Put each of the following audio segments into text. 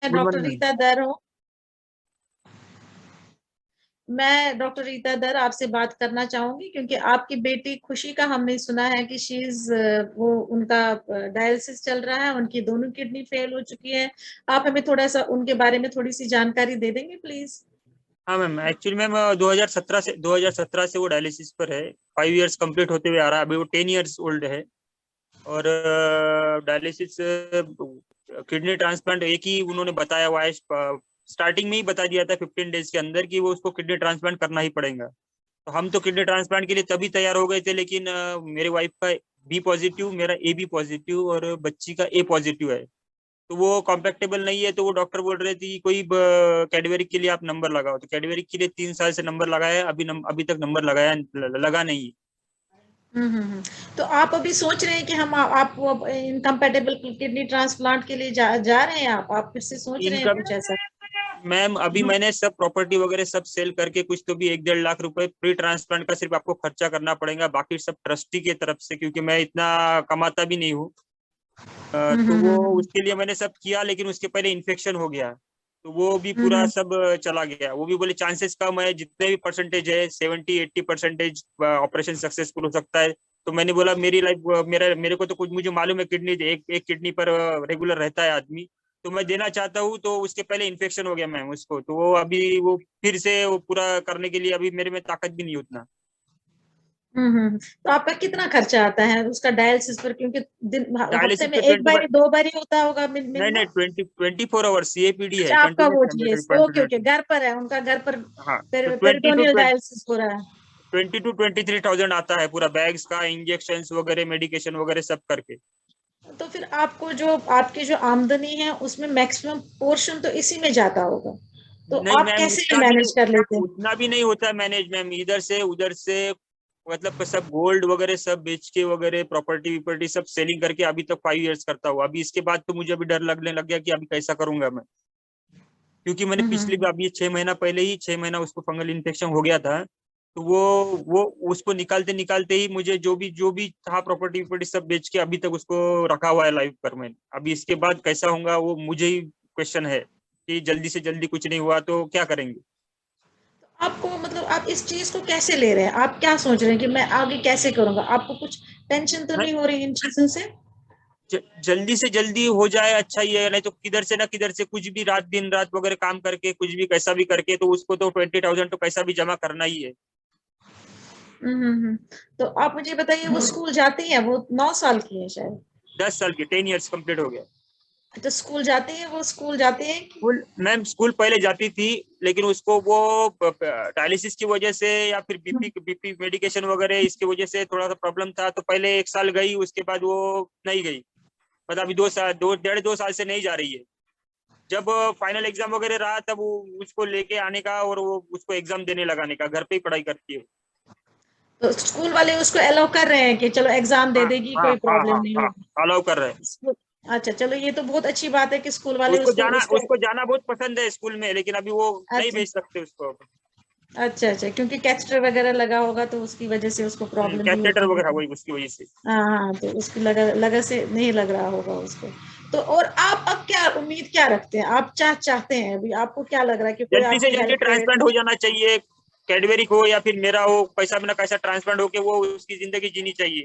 मैं good doctor morning ma'am. Rita Dar हूँ। मैं डॉक्टर रीता दर आपसे बात करना चाहूंगी क्योंकि आपकी बेटी खुशी का हमने सुना है कि शी इज वो उनका डायलिसिस चल रहा है, उनकी दोनों किडनी फेल हो चुकी है। आप हमें थोड़ा सा उनके बारे में थोड़ी सी जानकारी दे देंगे प्लीज। हाँ मैम, एक्चुअली मैम 2017 से वो डायलिसिस पर है। 5 इयर्स कंप्लीट होते हुए आ रहा है, अभी वो 10 इयर्स ओल्ड है। और डायलिसिस किडनी ट्रांसप्लांट एक ही उन्होंने बताया हुआ है। स्टार्टिंग में ही बता दिया था 15 डेज के अंदर कि वो उसको किडनी ट्रांसप्लांट करना ही पड़ेगा। तो हम तो किडनी ट्रांसप्लांट के लिए तभी तैयार हो गए थे, लेकिन मेरे वाइफ का बी पॉजिटिव, मेरा ए बी पॉजिटिव और बच्ची का ए पॉजिटिव है। तो वो कॉम्पैक्टेबल नहीं है। तो वो डॉक्टर बोल रहे थे कि कोई कैडबेरिक के लिए आप नंबर लगाओ। तो कैडबेरिक के लिए 3 साल से नंबर लगाया है, अभी तक नंबर लगाया लगा नहीं। तो आप अभी सोच रहे हैं कि हम आप वो इनकम्पेटेबल किडनी ट्रांसप्लांट के लिए जा रहे हैं? आप फिर से सोच रहे हैं इनकम कुछ ऐसा? मैम, अभी मैंने सब प्रॉपर्टी वगैरह सब सेल करके कुछ तो भी 1-1.5 लाख रुपए प्री ट्रांसप्लांट का सिर्फ आपको खर्चा करना पड़ेगा, बाकी सब ट्रस्टी की तरफ से, क्योंकि मैं इतना कमाता भी नहीं हूँ। तो वो हम्म। उसके लिए मैंने सब किया, लेकिन उसके पहले इन्फेक्शन हो गया। तो वो भी पूरा हम्म। सब चला गया। वो भी बोले चांसेस कम है, जितने भी परसेंटेज है 70-80% ऑपरेशन सक्सेसफुल हो सकता है। तो मैंने बोला मेरी लाइफ, मेरे को तो कुछ, मुझे मालूम है किडनी एक किडनी पर रेगुलर रहता है आदमी। तो मैं देना चाहता हूँ। तो उसके पहले इन्फेक्शन हो गया मैम उसको। तो वो अभी वो फिर से वो पूरा करने के लिए अभी मेरे में ताकत भी नहीं उतना। तो आपका कितना खर्चा आता है उसका डायलिसिस पर? क्योंकि दिन हफ्ते डायलिसिस में पे एक 20। बार 2 बार ही होता होगा नहीं नहीं, मिनिमम। 24 आवर्स सीएपीडी है, अच्छा, आपका कंटिन्यूस वो चाहिए। Okay okay, ventilator. घर पर है उनका, घर पर हाँ, तो ट्वेंटी टू पेरिटोनियल डायलिसिस हो रहा है। 20-23 थाउजेंड आता है पूरा, बैग्स का, इंजेक्शन वगैरह, मेडिकेशन वगैरह सब करके। तो फिर आपको जो आपकी जो आमदनी है उसमें मैक्सिमम पोर्शन तो इसी में जाता होगा, तो नहीं आप मैम, कैसे ये मैनेज कर लेते हैं? उतना भी नहीं होता मैनेज मैम, इधर से उधर से। मतलब सब गोल्ड वगैरह सब बेच के वगैरह, प्रॉपर्टी विपर्टी सब सेलिंग करके अभी तक 5 इयर्स करता हूँ। अभी इसके बाद तो मुझे अभी डर लगने लग गया कि अभी कैसा करूंगा मैं। क्योंकि मैंने पिछली हम्म। बार, अभी 6 महीना पहले ही, 6 महीना उसको फंगल इन्फेक्शन हो गया था। तो वो उसको निकालते निकालते ही मुझे जो भी था प्रॉपर्टी विपर्टी सब बेच के अभी तक उसको रखा हुआ है लाइफ पर मैंने। अभी इसके बाद कैसा होगा वो मुझे ही क्वेश्चन है कि जल्दी से जल्दी कुछ नहीं हुआ तो क्या करेंगे। आपको मतलब आप इस चीज को कैसे ले रहे हैं? आप क्या सोच रहे हैं कि मैं आगे कैसे करूंगा? आपको कुछ टेंशन तो नहीं, नहीं हो रही इन चीजों से? जल्दी से जल्दी हो जाए अच्छा ही है, नहीं तो किधर से ना किधर से कुछ भी रात दिन रात वगैरह काम करके कुछ भी कैसा भी करके तो उसको तो 20,000 तो कैसा भी जमा करना ही है। तो आप मुझे बताइए, वो स्कूल जाती है? वो 9 साल की है शायद। 10 साल की, 10 इयर्स कंप्लीट हो गया। तो स्कूल जाती है? वो स्कूल जाती है कि? स्कूल मैम, स्कूल पहले जाती थी, लेकिन उसको वो डायलिसिस की वजह से या फिर बीपी मेडिकेशन वगैरह इसकी वजह से थोड़ा सा प्रॉब्लम था। तो पहले 1 साल गई, उसके बाद वो नहीं गई। मतलब अभी 2 साल, 2 1.5 2 साल से नहीं जा रही है। जब फाइनल एग्जाम वगैरह रहा तब वो उसको लेके आने का और वो उसको एग्जाम देने लगाने का, घर पे ही पढ़ाई करती है। तो स्कूल वाले उसको अलाउ कर रहे हैं कि चलो एग्जाम दे हाँ देगी, हाँ कोई हाँ प्रॉब्लम हाँ नहीं हाँ, होगी? अलाउ कर रहे हैं। अच्छा, चलो ये तो बहुत अच्छी बात है कि स्कूल वाले उसको उसको जाना उसको उसको जाना बहुत पसंद है स्कूल में, लेकिन अभी वो नहीं अच्छा भेज सकते उसको। अच्छा अच्छा, क्योंकि कैथेटर वगैरह लगा होगा तो उसकी वजह से उसको प्रॉब्लम भी कैथेटर होती वगैरह है। वही उसकी वजह से। हाँ हाँ, तो उसकी लगा लगा से नहीं लग रहा होगा उसको। तो और आप अब क्या उम्मीद क्या रखते हैं? आप चाहते हैं, अभी आपको क्या लग रहा है कि कोई जल्दी से आपकी जल्दी हेल्प करे? ट्रांसप्लांट हो जाना चाहिए। कैडबेरिक हो या फिर मेरा हो, कैसा बिना कैसा ट्रांसप्लांट हो के वो उसकी जिंदगी जीनी चाहिए।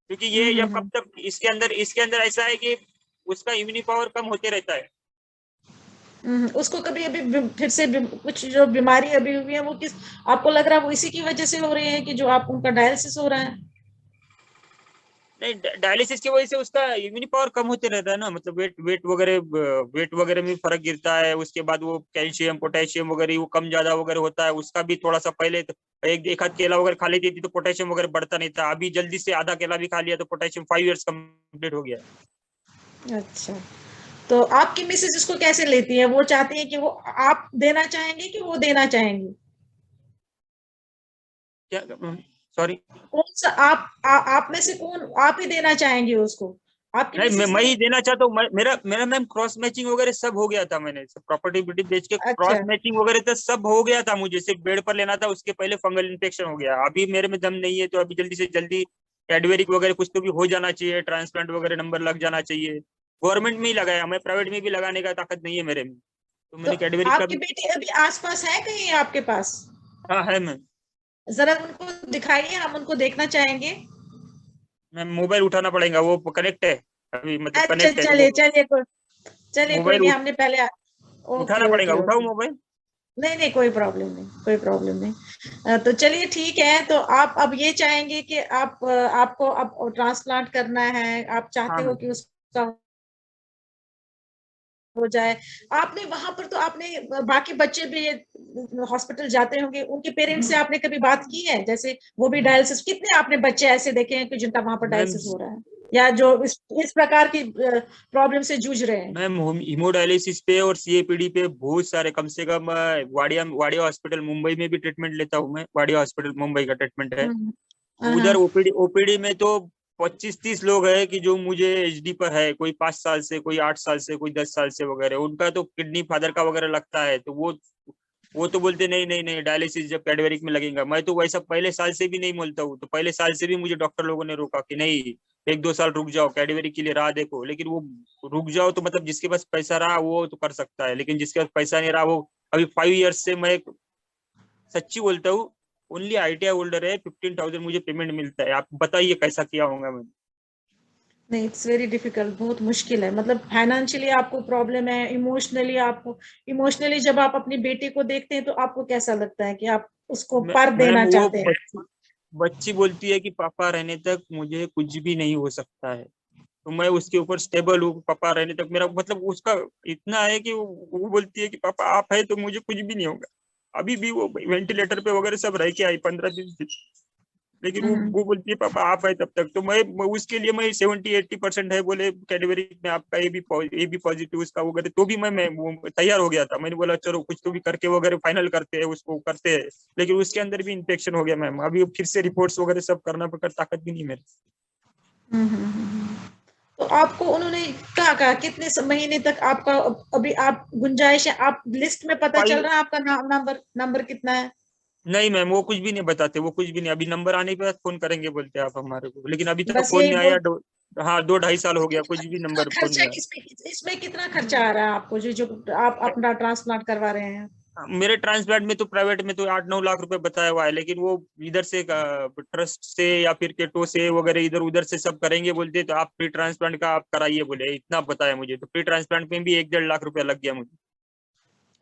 क्योंकि ये जब कब हम्म। तक इसके अंदर ऐसा है कि उसका इम्यूनिटी पावर कम होते रहता है। उसको कभी अभी फिर से कुछ जो बीमारी अभी हुई है वो किस आपको लग रहा है वो इसी की वजह से हो रही है कि जो आप उनका डायलिसिस हो रहा है? नहीं, डायलिसिस की वजह से उसका इम्यूनिटी पावर कम होते रहता है ना। मतलब वेट वगैरह में फर्क गिरता है। उसके बाद वो कैल्शियम पोटेशियम वगैरह वो कम ज्यादा वगैरह होता है उसका भी थोड़ा सा। पहले तो एक आध केला वगैरह खा लेती थी तो पोटेशियम वगैरह बढ़ता नहीं था। अभी जल्दी से आधा केला भी खा लिया तो पोटेशियम 5 इयर्स कंप्लीट हो गया। अच्छा, तो आपकी मिसेज इसको कैसे लेती है? वो चाहती है कि वो आप देना चाहेंगे कि वो देना चाहेंगी? क्या? सॉरी। कौन सा आप में से कौन, आप ही देना चाहेंगे उसको? आपकी नहीं, मैं मिसेज मैं ने? ही देना चाहता हूँ। मेरा मेरा मैम क्रॉस मैचिंग वगैरह सब हो गया था। मैंने सब प्रॉपर्टी बिटी बेच के क्रॉस अच्छा मैचिंग वगैरह तो सब हो गया था। मुझे सिर्फ बेड पर लेना था, उसके पहले फंगल इन्फेक्शन हो गया। अभी मेरे में दम नहीं है, तो अभी जल्दी से जल्दी कैडबेरिक वगैरह कुछ तो भी हो जाना चाहिए, ट्रांसप्लांट वगैरह नंबर लग जाना चाहिए। गवर्नमेंट में ही लगाया, मैं प्राइवेट में भी लगाने का ताकत नहीं है मेरे में, तो तो मैंने कैडबरी का आपकी भी। बेटी अभी आसपास है कहीं आपके पास? हाँ है मैम। जरा उनको दिखाइए, हम उनको देखना चाहेंगे। मैम मोबाइल उठाना पड़ेगा, वो कनेक्ट है अभी, मतलब अच्छा कनेक्ट है चलिए वो। चलिए, चलिए कोई मोबाइल नहीं, हमने पहले। ओके उठाना पड़ेगा, ओके उठाओ ओके। मोबाइल। नहीं नहीं, कोई प्रॉब्लम नहीं, कोई प्रॉब्लम नहीं। तो चलिए ठीक है, तो आप अब ये चाहेंगे कि आप आपको अब ट्रांसप्लांट करना है, आप हाँ चाहते हो मैम। कि उसका हो जाए। आपने वहां पर तो आपने बाकी बच्चे भी हॉस्पिटल जाते होंगे, उनके पेरेंट्स से आपने कभी बात की है? जैसे वो भी डायलिसिस, कितने आपने बच्चे ऐसे देखे हैं कि जिनका वहां पर मैम डायलिसिस हो रहा है, या जो इस प्रकार की प्रॉब्लम से जूझ रहे हैं? मैम हीमोडायलिसिस पे और सीएपीडी पे बहुत सारे, कम से कम वाडिया हॉस्पिटल मुंबई में भी ट्रीटमेंट लेता हूँ मैं, वाडिया हॉस्पिटल मुंबई का ट्रीटमेंट है। हम्म, तो उधर ओपीडी में तो 25-30 लोग हैं कि जो मुझे एचडी पर है, कोई 5 साल से, कोई 8 साल से, कोई 10 साल से वगैरह, उनका तो किडनी फादर का वगैरह लगता है, तो वो तो बोलते नहीं नहीं नहीं, डायलिसिस जब कैडवरिक में लगेगा। मैं तो वैसा पहले साल से भी नहीं बोलता हूँ, तो पहले साल से भी मुझे डॉक्टर लोगों ने रोका कि नहीं, 1-2 साल रुक जाओ, कैडवरिक के लिए राह देखो। लेकिन वो रुक जाओ तो मतलब जिसके पास पैसा रहा वो तो कर सकता है, लेकिन जिसके पास पैसा नहीं रहा वो, अभी 5 ईयर्स से मैं सच्ची बोलता हूँ, ओनली आईटीआई होल्डर है, 15,000 मुझे पेमेंट मिलता है। आप बताइए कैसा किया होगा मैंने। नहीं, इट्स वेरी डिफिकल्ट, बहुत मुश्किल है। मतलब फाइनेंशियली आपको प्रॉब्लम है, इमोशनली आपको, इमोशनली जब आप अपनी बेटी को देखते हैं तो आपको कैसा लगता है कि आप उसको पर मैम देना वो चाहते हैं? बच्ची बच्ची बोलती है कि पापा रहने तक मुझे कुछ भी नहीं हो सकता है, तो मैं उसके ऊपर स्टेबल हूँ, पापा रहने तक मेरा मतलब उसका इतना है कि वो बोलती है कि पापा आप है तो मुझे कुछ भी नहीं होगा। अभी भी वो वेंटिलेटर पे वगैरह सब रह के आई 15 दिन, लेकिन हम्म वो बोलती है पापा आप है तब तक। तो मैं उसके लिए मैं 70-80% है बोले कैडबरी में आपका ए बी पॉजिटिव उसका वगैरह, तो भी मैं वो तैयार हो गया था। मैंने बोला चलो कुछ तो भी करके वगैरह फाइनल करते हैं, उसको करते हैं। लेकिन उसके अंदर भी इन्फेक्शन हो गया मैम, अभी फिर से रिपोर्ट्स वगैरह सब करना पड़ता, ताकत भी नहीं मेरे। हम्म हम्म, हम्म, हम्म। तो आपको उन्होंने क्या कहा, कितने महीने तक आपका अभी आप गुंजाइश है, आप लिस्ट में पता चल फाइव रहा है आपका नंबर नंबर कितना है? नहीं मैम, वो कुछ भी नहीं बताते, वो कुछ भी नहीं, अभी नंबर आने के बाद फोन करेंगे बोलते हैं आप हमारे को, लेकिन अभी तक बस फोन यही नहीं आया। बोल। हाँ 2-2.5 साल हो गया, कुछ भी कितना नंबर फोन खर्चा नहीं आया। इसमें कितना खर्चा आ रहा है आपको, जो जो आप अपना ट्रांसप्लांट करवा रहे हैं? मेरे ट्रांसप्लांट में तो प्राइवेट में तो 8-9 लाख रुपए बताया हुआ है, लेकिन वो इधर से ट्रस्ट से या फिर केटो से वगैरह इधर उधर से सब करेंगे बोलते, तो आप फ्री ट्रांसप्लांट का आप कराइए बोले, इतना बताया मुझे। तो फ्री ट्रांसप्लांट में भी 1-1.5 लाख रुपया लग गया मुझे।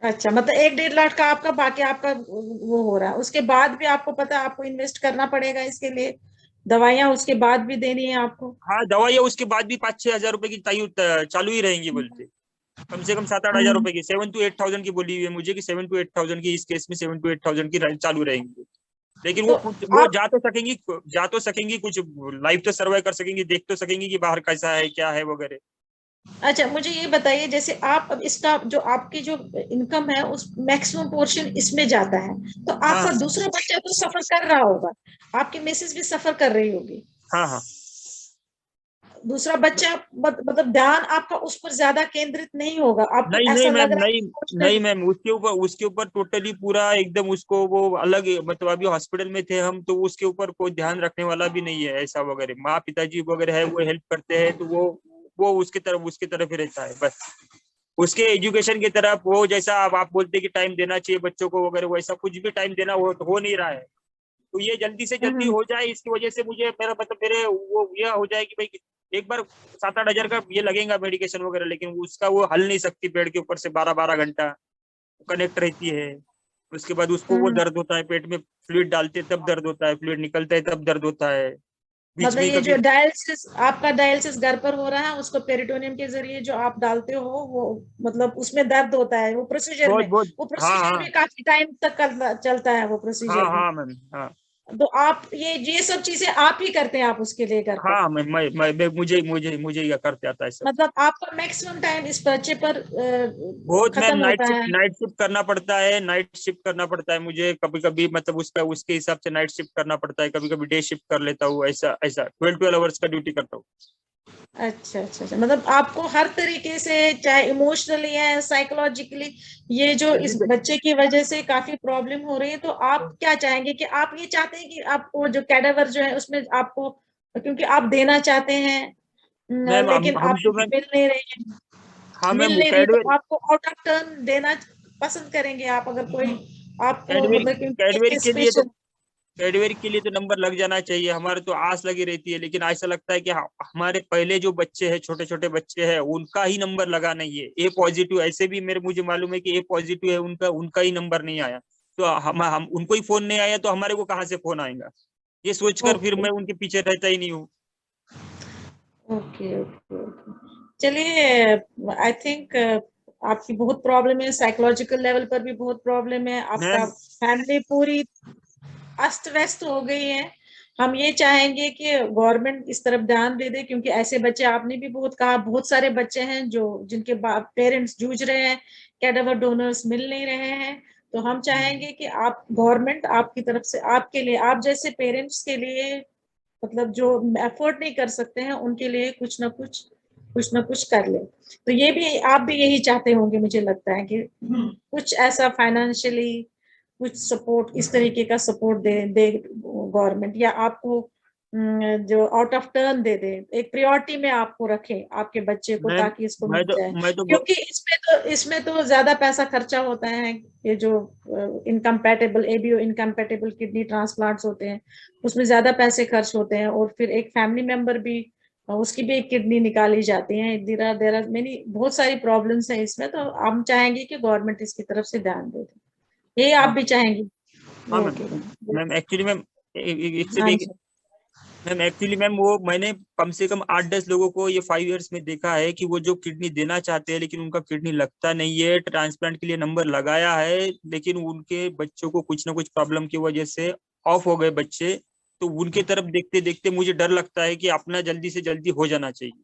अच्छा, मतलब 1-1.5 लाख का आपका, बाकी आपका वो हो रहा है, उसके बाद भी आपको पता है आपको इन्वेस्ट करना पड़ेगा इसके लिए, दवाइयां उसके बाद भी देनी है आपको। हाँ दवाइयाँ उसके बाद भी 5-6 हजार रुपए की चालू ही रहेंगी बोलते, कम से कम 7-8 हजार हम्म, रुपए की, 7 to 8 थाउजेंड की बोली हुई है मुझे कि 7 to 8 थाउजेंड की, इस केस में 7 to 8 थाउजेंड की चालू रहेंगी। लेकिन तो वो कुछ वो आप, जा तो सकेंगी कुछ, लाइफ तो सर्वाइव कर सकेंगी, देख तो सकेंगी कि बाहर कैसा है क्या है वगैरह। अच्छा मुझे ये बताइए, जैसे आप अब इसका जो आपकी जो इनकम है उस मैक्सिमम पोर्शन इसमें जाता है, तो हाँ आपका दूसरा बच्चा तो सफर कर रहा होगा, आपकी मिसेज भी सफर कर रही होगी, हाँ हाँ। दूसरा बच्चा मतलब ध्यान आपका उस पर ज्यादा केंद्रित नहीं होगा, आपको नहीं नहीं ऐसा मैम, लग रहा नहीं है नहीं मैम, उसके ऊपर टोटली पूरा एकदम उसको वो अलग, मतलब अभी हॉस्पिटल में थे हम, तो उसके ऊपर कोई ध्यान रखने वाला भी नहीं है ऐसा वगैरह, माँ पिताजी वगैरह है वो हेल्प करते हैं, तो वो उसके तरफ ही रहता है बस। उसके एजुकेशन की तरफ वो, जैसा आप बोलते हैं कि टाइम देना चाहिए बच्चों को वगैरह, वैसा कुछ भी टाइम देना हो नहीं रहा है। तो ये जल्दी से जल्दी हम्म हो जाए, इसकी वजह से मुझे मेरा मतलब मेरे वो यह हो जाए कि भाई एक बार 7-8 हजार का ये लगेगा मेडिकेशन वगैरह, लेकिन उसका वो हल नहीं सकती, पेड़ के ऊपर से 12-12 घंटा कनेक्ट रहती है। उसके बाद उसको वो हम्म। दर्द होता है, पेट में फ्लूइड डालते हैं तब दर्द होता है, फ्लूइड निकलता है तब दर्द होता है, बीच मतलब में ये कभी। जो डायलिसिस, आपका डायलिसिस घर पर हो रहा है, उसको पेरिटोनियम के जरिए जो आप डालते हो वो, मतलब उसमें दर्द होता है वो प्रोसीजर बहुत में, बहुत। वो हाँ प्रोसीजर हाँ भी काफी टाइम तक चलता है वो हाँ प्रोसीजर भी। हाँ मैम हाँ। तो आप ये सब चीजें आप ही करते हैं आप उसके लिए घर पर? हाँ मुझे ही करते आता है सब। मतलब आपका मैक्सिमम टाइम इस बच्चे पर बहुत मैम, खत्म नाइट होता शिफ्ट है? नाइट शिफ्ट करना पड़ता है, नाइट शिफ्ट करना पड़ता है मुझे कभी कभी, मतलब उसका उसके हिसाब से नाइट शिफ्ट करना पड़ता है, कभी कभी डे शिफ्ट कर लेता हूँ, ऐसा ऐसा 12-12 आवर्स का ड्यूटी करता हूँ। अच्छा अच्छा अच्छा, मतलब आपको हर तरीके से, चाहे इमोशनली है, साइकोलॉजिकली, ये जो इस बच्चे की वजह से काफी प्रॉब्लम हो रही है, तो आप क्या चाहेंगे कि आप ये चाहते हैं कि आपको जो कैडावर जो है उसमें आपको, क्योंकि आप देना चाहते हैं, मैम लेकिन हम आप जो मैम, मिल नहीं रही है, हाँ मिल मैम वो नहीं रही, तो आपको आउट ऑफ टर्न देना पसंद करेंगे आप, अगर कोई आपको कैडबरी मतलब, कैडबरी क्योंकि के लिए तो स्पेशल। कैडबरी के लिए तो नंबर लग जाना चाहिए, हमारे तो आस लगी रहती है, लेकिन ऐसा लगता है कि हमारे पहले जो बच्चे हैं, छोटे छोटे बच्चे हैं, उनका ही नंबर लगा नहीं है। ए पॉजिटिव, ऐसे भी मेरे मुझे मालूम है कि ए पॉजिटिव है, उनका उनका ही नंबर नहीं आया। तो हम उनको ही फोन नहीं आया तो हमारे को कहाँ से फोन आएगा, ये सोचकर फिर ओके मैं उनके पीछे रहता ही नहीं हूँ। Okay okay okay. चलिए, आई थिंक आपकी बहुत प्रॉब्लम है, साइकोलॉजिकल लेवल पर भी बहुत प्रॉब्लम है, आपका मैम फैमिली पूरी अस्त व्यस्त हो गई है। हम ये चाहेंगे कि गवर्नमेंट इस तरफ ध्यान दे दे, क्योंकि ऐसे बच्चे, आपने भी बहुत कहा, बहुत सारे बच्चे हैं जो जिनके पेरेंट्स जूझ रहे हैं, कैडावर डोनर्स मिल नहीं रहे हैं। तो हम चाहेंगे कि आप, गवर्नमेंट आपकी तरफ से, आपके लिए, आप जैसे पेरेंट्स के लिए, मतलब जो एफर्ट नहीं कर सकते हैं उनके लिए कुछ ना कुछ कर ले। तो ये भी, आप भी यही चाहते होंगे, मुझे लगता है कि कुछ ऐसा फाइनेंशियली कुछ सपोर्ट, इस तरीके का सपोर्ट दे दे गवर्नमेंट, या आपको जो आउट ऑफ टर्न दे दे, एक प्रायोरिटी में आपको रखे आपके बच्चे को, मैम ताकि इसको मैं मिल तो जाए। मैं तो क्योंकि इसमें तो ज्यादा पैसा खर्चा होता है, ये जो incompatible ABO incompatible kidney transplants होते हैं, उसमें ज्यादा पैसे खर्च होते हैं, और फिर एक फैमिली मेंबर भी, उसकी भी एक किडनी निकाली जाती है। देर आर मेनी, बहुत सारी प्रॉब्लम्स है इसमें। तो हम चाहेंगे कि गवर्नमेंट इसकी तरफ से ध्यान दे दे, ये आप हाँ भी चाहेंगे? हाँ ma'am. Okay. Ma'am actually ma'am, इससे हाँ भी, जी। मैम एक्चुअली मैम वो मैंने कम से कम 8-10 लोगों को ये 5 इयर्स में देखा है कि वो जो किडनी देना चाहते हैं लेकिन उनका किडनी लगता नहीं है, ट्रांसप्लांट के लिए नंबर लगाया है, लेकिन उनके बच्चों को कुछ ना कुछ प्रॉब्लम की वजह से ऑफ हो गए बच्चे। तो उनके तरफ देखते देखते मुझे डर लगता है कि अपना जल्दी से जल्दी हो जाना चाहिए।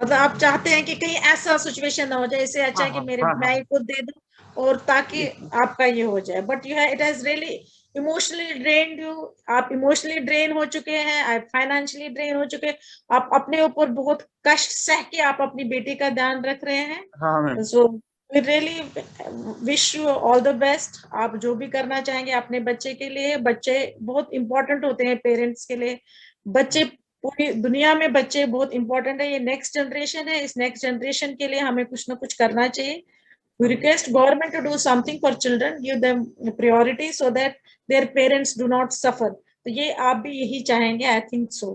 मतलब आप चाहते हैं कि कहीं ऐसा सिचुएशन ना हो जाए, इससे अच्छा हाँ है कि हाँ मेरे, हाँ मैं हाँ। ही खुद दे दूं, और ताकि आपका ये हो जाए। बट यू है, it has really emotionally drained you. आप इमोशनली ड्रेन हो चुके हैं, आप फाइनेंशियली ड्रेन हो चुके हैं, आप अपने ऊपर बहुत कष्ट सह के आप अपनी बेटी का ध्यान रख रहे हाँ मैम। हैं। So we really wish you all the best. आप जो भी करना चाहेंगे अपने बच्चे के लिए, बच्चे बहुत इंपॉर्टेंट होते हैं पेरेंट्स के लिए। बच्चे, पूरी दुनिया में बच्चे बहुत इंपॉर्टेंट है, ये नेक्स्ट जनरेशन है, इस नेक्स्ट जनरेशन के लिए हमें कुछ ना कुछ करना चाहिए। We request government to do something for children, give them priority so that their parents do not suffer. तो ये आप भी यही चाहेंगे, आई थिंक सो।